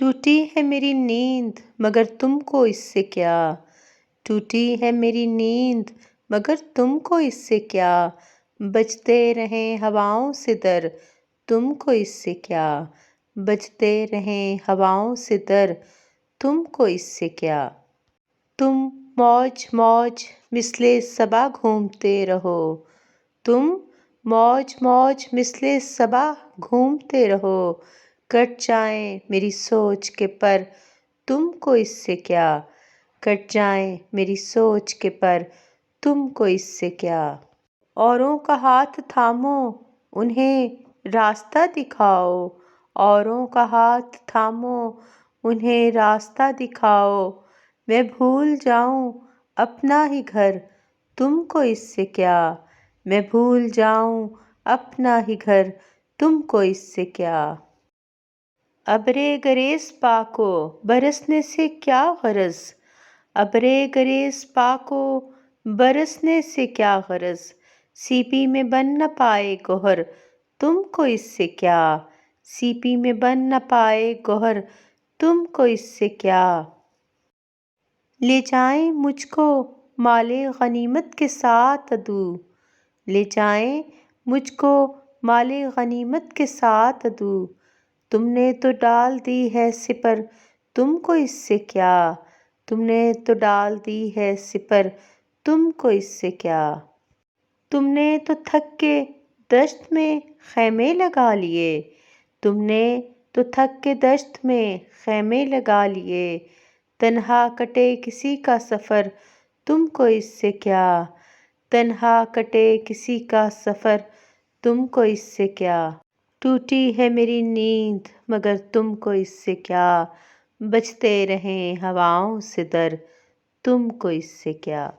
ٹوٹی ہے میری نیند مگر تم کو اس سے کیا، ٹوٹی ہے میری نیند مگر تم کو اس سے کیا، بجتے رہیں ہواؤں سے در تم کو اس سے کیا، بجتے رہیں ہواؤں سے در تم کو اس سے کیا۔ تم موج موج مثل صبا گھومتے رہو، تم موج موج مثل صبا گھومتے رہو، کٹ جائیں میری سوچ کے پر تم کو اس سے کیا، کٹ جائیں میری سوچ کے پر تم کو اس سے کیا۔ اوروں کا ہاتھ تھامو انہیں راستہ دکھاؤ، اوروں کا ہاتھ تھامو انہیں راستہ دکھاؤ، میں بھول جاؤں اپنا ہی گھر تم کو اس سے کیا، میں بھول جاؤں اپنا ہی گھر تم کو اس سے کیا۔ ابرِ گریز پا کو برسنے سے کیا غرض، ابرِ گریز پا کو برسنے سے کیا غرض، سیپی میں بن نہ پائے گوہر تم کو اس سے کیا، سیپی میں بن نہ پائے گوہر تم کو اس سے کیا۔ لے جائیں مجھ کو مالِ غنیمت کے ساتھ عدو، لے جائیں مجھ کو مالِ غنیمت کے ساتھ عدو، تم نے تو ڈال دی ہے سپر تم کو اس سے کیا، تم نے تو ڈال دی ہے سپر تم کو اس سے کیا۔ تم نے تو تھک کے دشت میں خیمے لگا لیے، تم نے تو تھک کے دشت میں خیمے لگا لیے، تنہا کٹے کسی کا سفر تم کو اس سے کیا، تنہا کٹے کسی کا سفر تم کو اس سے کیا۔ ٹوٹی ہے میری نیند مگر تم کو اس سے کیا، بجتے رہیں ہواؤں سے در تم کو اس سے کیا۔